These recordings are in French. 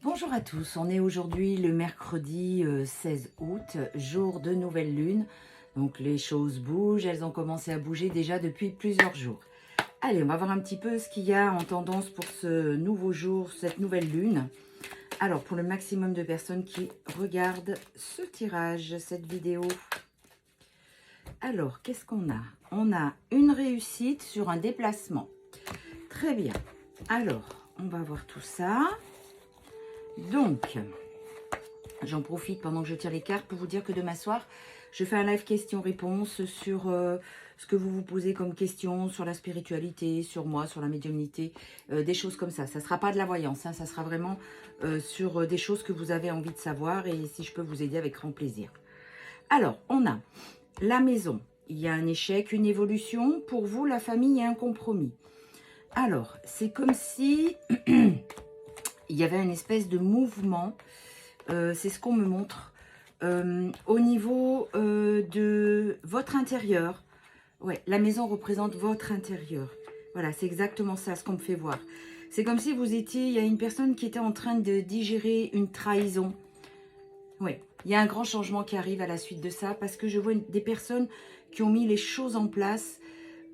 Bonjour à tous, on est aujourd'hui le mercredi 16 août, jour de nouvelle lune. Donc les choses bougent, elles ont commencé à bouger déjà depuis plusieurs jours. Allez, on va voir un petit peu ce qu'il y a en tendance pour ce nouveau jour, cette nouvelle lune. Alors, pour le maximum de personnes qui regardent ce tirage, cette vidéo. Alors, qu'est-ce qu'on a? On a une réussite sur un déplacement. Très bien. Alors, on va voir tout ça. Donc, j'en profite pendant que je tire les cartes pour vous dire que demain soir, je fais un live questions-réponses sur ce que vous vous posez comme questions, sur la spiritualité, sur moi, sur la médiumnité, des choses comme ça. Ça ne sera pas de la voyance, hein, ça sera vraiment sur des choses que vous avez envie de savoir et si je peux vous aider avec grand plaisir. Alors, on a la maison. Il y a un échec, une évolution. Pour vous, la famille, il y a un compromis. Alors, c'est comme si il y avait une espèce de mouvement. C'est ce qu'on me montre. Au niveau de votre intérieur. Ouais, la maison représente votre intérieur. Voilà, c'est exactement ça, ce qu'on me fait voir. C'est comme si vous étiez, il y a une personne qui était en train de digérer une trahison. Oui, il y a un grand changement qui arrive à la suite de ça parce que je vois des personnes qui ont mis les choses en place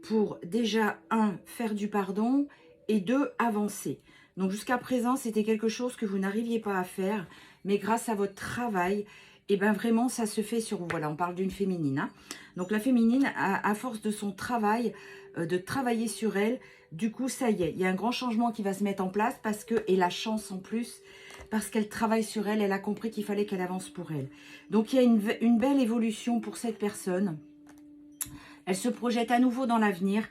pour déjà, un, faire du pardon et deux, avancer. Donc jusqu'à présent, c'était quelque chose que vous n'arriviez pas à faire, mais grâce à votre travail, et bien vraiment, ça se fait sur vous. Voilà, on parle d'une féminine. Hein. Donc la féminine, à force de son travail, de travailler sur elle, du coup, ça y est, il y a un grand changement qui va se mettre en place parce que, et la chance en plus, parce qu'elle travaille sur elle, elle a compris qu'il fallait qu'elle avance pour elle. Donc il y a une belle évolution pour cette personne. Elle se projette à nouveau dans l'avenir.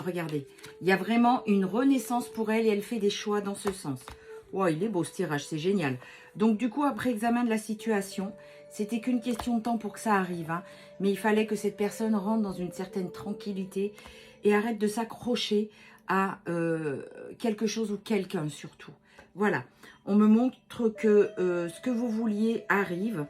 Regardez, il y a vraiment une renaissance pour elle et elle fait des choix dans ce sens. Wow, il est beau ce tirage, c'est génial. Donc du coup, après examen de la situation, c'était qu'une question de temps pour que ça arrive. Hein, mais il fallait que cette personne rentre dans une certaine tranquillité et arrête de s'accrocher à quelque chose ou quelqu'un surtout. Voilà, on me montre que ce que vous vouliez arrive.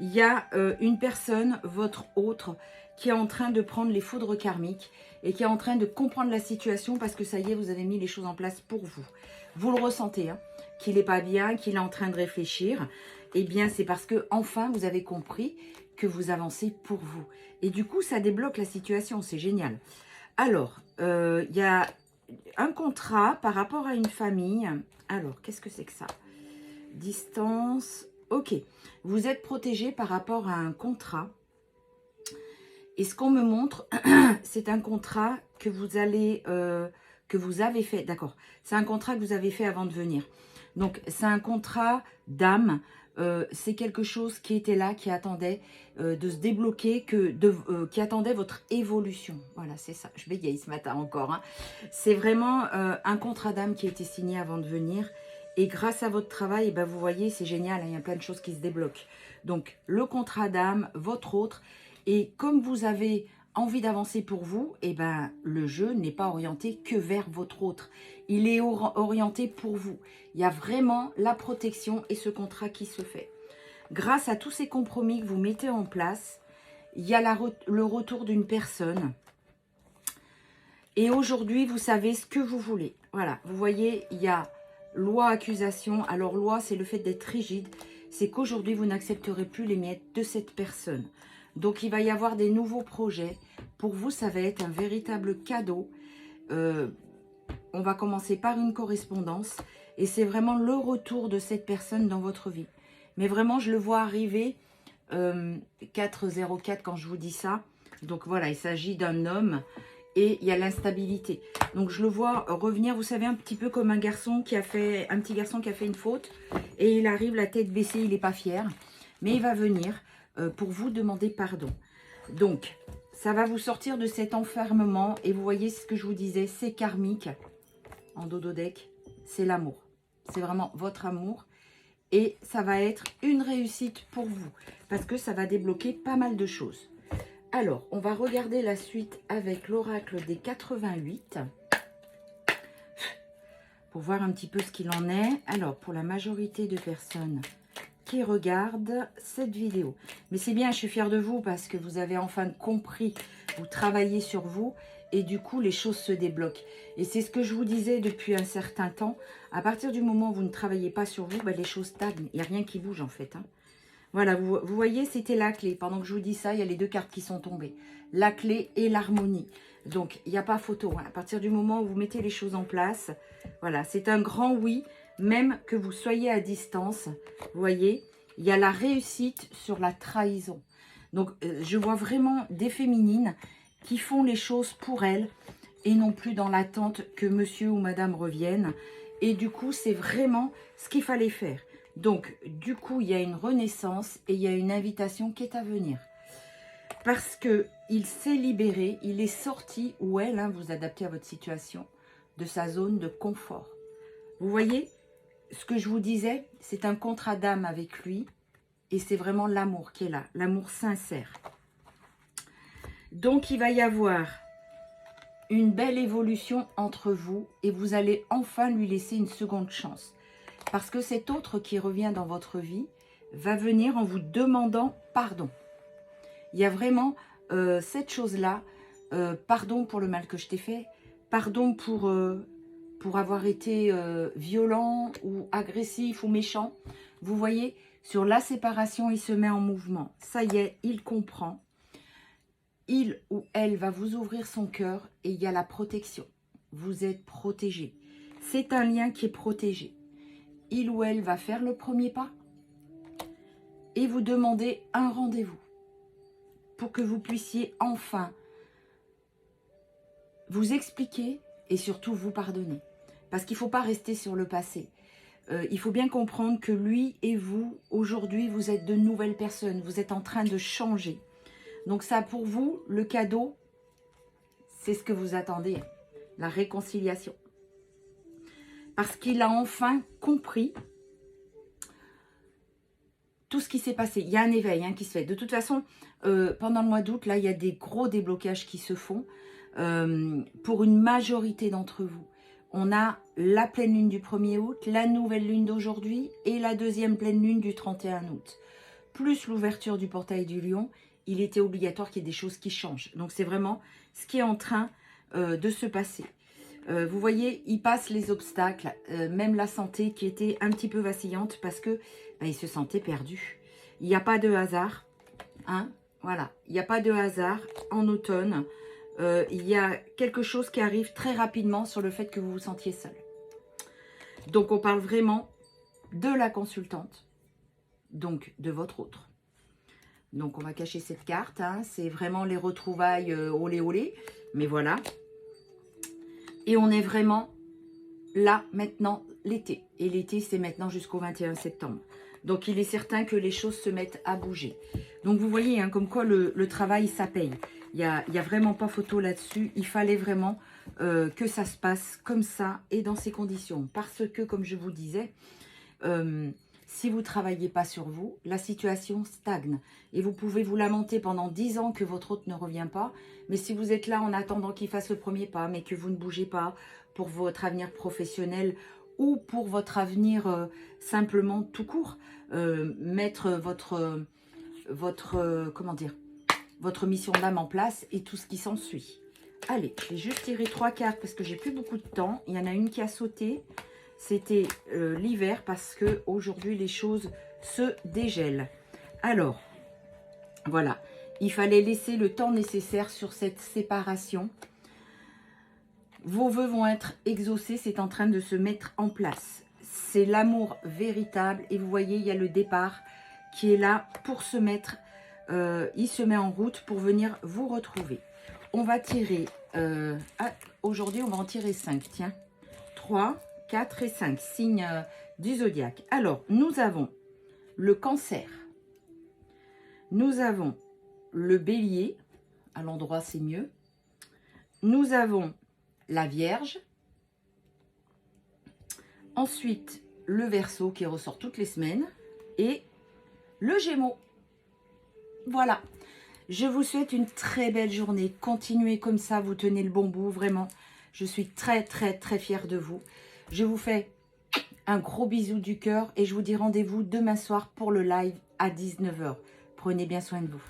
Il y a une personne, votre autre, qui est en train de prendre les foudres karmiques et qui est en train de comprendre la situation parce que ça y est, vous avez mis les choses en place pour vous. Vous le ressentez, hein, qu'il n'est pas bien, qu'il est en train de réfléchir. Eh bien, c'est parce que enfin vous avez compris que vous avancez pour vous. Et du coup, ça débloque la situation, c'est génial. Alors, il y a un contrat par rapport à une famille. Alors, qu'est-ce que c'est que ça? Distance. Ok, vous êtes protégé par rapport à un contrat. Et ce qu'on me montre, c'est un contrat que vous avez fait. D'accord, c'est un contrat que vous avez fait avant de venir. Donc, c'est un contrat d'âme. C'est quelque chose qui était là, qui attendait de se débloquer, qui attendait votre évolution. Voilà, c'est ça. Je bégaye ce matin encore. Hein. C'est vraiment un contrat d'âme qui a été signé avant de venir. Et grâce à votre travail, eh ben, vous voyez, c'est génial. Hein, il y a plein de choses qui se débloquent. Donc, le contrat d'âme, votre autre. Et comme vous avez envie d'avancer pour vous, eh ben, le jeu n'est pas orienté que vers votre autre. Il est orienté pour vous. Il y a vraiment la protection et ce contrat qui se fait. Grâce à tous ces compromis que vous mettez en place, il y a le retour d'une personne. Et aujourd'hui, vous savez ce que vous voulez. Voilà, vous voyez, il y a loi, accusation. Alors, loi, c'est le fait d'être rigide. C'est qu'aujourd'hui, vous n'accepterez plus les miettes de cette personne. Donc, il va y avoir des nouveaux projets. Pour vous, ça va être un véritable cadeau. On va commencer par une correspondance. Et c'est vraiment le retour de cette personne dans votre vie. Mais vraiment, je le vois arriver 404 quand je vous dis ça. Donc, voilà, il s'agit d'un homme. Et il y a l'instabilité. Donc, je le vois revenir, vous savez, un petit peu comme un petit garçon qui a fait une faute. Et il arrive la tête baissée, il n'est pas fier. Mais il va venir pour vous demander pardon. Donc, ça va vous sortir de cet enfermement. Et vous voyez ce que je vous disais, c'est karmique. En dodo-deck, c'est l'amour. C'est vraiment votre amour. Et ça va être une réussite pour vous. Parce que ça va débloquer pas mal de choses. Alors, on va regarder la suite avec l'oracle des 88. Pour voir un petit peu ce qu'il en est. Alors, pour la majorité de personnes qui regardent cette vidéo. Mais c'est bien, je suis fière de vous parce que vous avez enfin compris, vous travaillez sur vous et du coup, les choses se débloquent. Et c'est ce que je vous disais depuis un certain temps. À partir du moment où vous ne travaillez pas sur vous, ben, les choses stagnent. Il n'y a rien qui bouge en fait. Hein. Voilà, vous voyez, c'était la clé. Pendant que je vous dis ça, il y a les deux cartes qui sont tombées. La clé et l'harmonie. Donc, il n'y a pas photo. Hein. À partir du moment où vous mettez les choses en place, voilà, c'est un grand oui, même que vous soyez à distance. Vous voyez, il y a la réussite sur la trahison. Donc, je vois vraiment des féminines qui font les choses pour elles et non plus dans l'attente que monsieur ou madame reviennent. Et du coup, c'est vraiment ce qu'il fallait faire. Donc, du coup, il y a une renaissance et il y a une invitation qui est à venir. Parce qu'il s'est libéré, il est sorti, ou elle, hein, vous adaptez à votre situation, de sa zone de confort. Vous voyez, ce que je vous disais, c'est un contrat d'âme avec lui. Et c'est vraiment l'amour qui est là, l'amour sincère. Donc, il va y avoir une belle évolution entre vous et vous allez enfin lui laisser une seconde chance. Parce que cet autre qui revient dans votre vie va venir en vous demandant pardon. Il y a vraiment cette chose-là, pardon pour le mal que je t'ai fait, pardon pour avoir été violent ou agressif ou méchant. Vous voyez, sur la séparation, il se met en mouvement. Ça y est, il comprend. Il ou elle va vous ouvrir son cœur et il y a la protection. Vous êtes protégé. C'est un lien qui est protégé. Il ou elle va faire le premier pas et vous demander un rendez-vous pour que vous puissiez enfin vous expliquer et surtout vous pardonner. Parce qu'il ne faut pas rester sur le passé. Il faut bien comprendre que lui et vous, aujourd'hui, vous êtes de nouvelles personnes. Vous êtes en train de changer. Donc ça, pour vous, le cadeau, c'est ce que vous attendez. La réconciliation. Parce qu'il a enfin compris tout ce qui s'est passé. Il y a un éveil qui se fait. De toute façon, pendant le mois d'août, là, il y a des gros déblocages qui se font pour une majorité d'entre vous. On a la pleine lune du 1er août, la nouvelle lune d'aujourd'hui et la deuxième pleine lune du 31 août. Plus l'ouverture du portail du lion, il était obligatoire qu'il y ait des choses qui changent. Donc, c'est vraiment ce qui est en train de se passer. Vous voyez, il passe les obstacles, même la santé qui était un petit peu vacillante parce que il se sentait perdu. Il n'y a pas de hasard. Hein, voilà, il n'y a pas de hasard en automne. Il y a quelque chose qui arrive très rapidement sur le fait que vous vous sentiez seul. Donc, on parle vraiment de la consultante, donc de votre autre. Donc, on va cacher cette carte. Hein. C'est vraiment les retrouvailles olé olé. Mais voilà. Et on est vraiment là, maintenant, l'été. Et l'été, c'est maintenant jusqu'au 21 septembre. Donc, il est certain que les choses se mettent à bouger. Donc, vous voyez, comme quoi le travail, ça paye. Il n'y a vraiment pas photo là-dessus. Il fallait vraiment que ça se passe comme ça et dans ces conditions. Parce que, comme je vous disais, si vous ne travaillez pas sur vous, la situation stagne. Et vous pouvez vous lamenter pendant 10 ans que votre hôte ne revient pas. Mais si vous êtes là en attendant qu'il fasse le premier pas, mais que vous ne bougez pas pour votre avenir professionnel ou pour votre avenir simplement tout court, mettre votre mission d'âme en place et tout ce qui s'ensuit. Allez, je vais juste tirer 3 cartes parce que j'ai plus beaucoup de temps. Il y en a une qui a sauté. C'était l'hiver parce que aujourd'hui les choses se dégèlent. Alors, voilà. Il fallait laisser le temps nécessaire sur cette séparation. Vos vœux vont être exaucés. C'est en train de se mettre en place. C'est l'amour véritable. Et vous voyez, il y a le départ qui est là pour se mettre. Il se met en route pour venir vous retrouver. On va tirer. Aujourd'hui, on va en tirer 5. Tiens. 3, 4 et 5. Signes du zodiaque. Alors, nous avons le cancer. Nous avons le bélier. À l'endroit, c'est mieux. Nous avons la Vierge. Ensuite, le Verseau qui ressort toutes les semaines. Et le Gémeaux. Voilà. Je vous souhaite une très belle journée. Continuez comme ça, vous tenez le bon bout, vraiment. Je suis très, très, très fière de vous. Je vous fais un gros bisou du cœur et je vous dis rendez-vous demain soir pour le live à 19 h. Prenez bien soin de vous.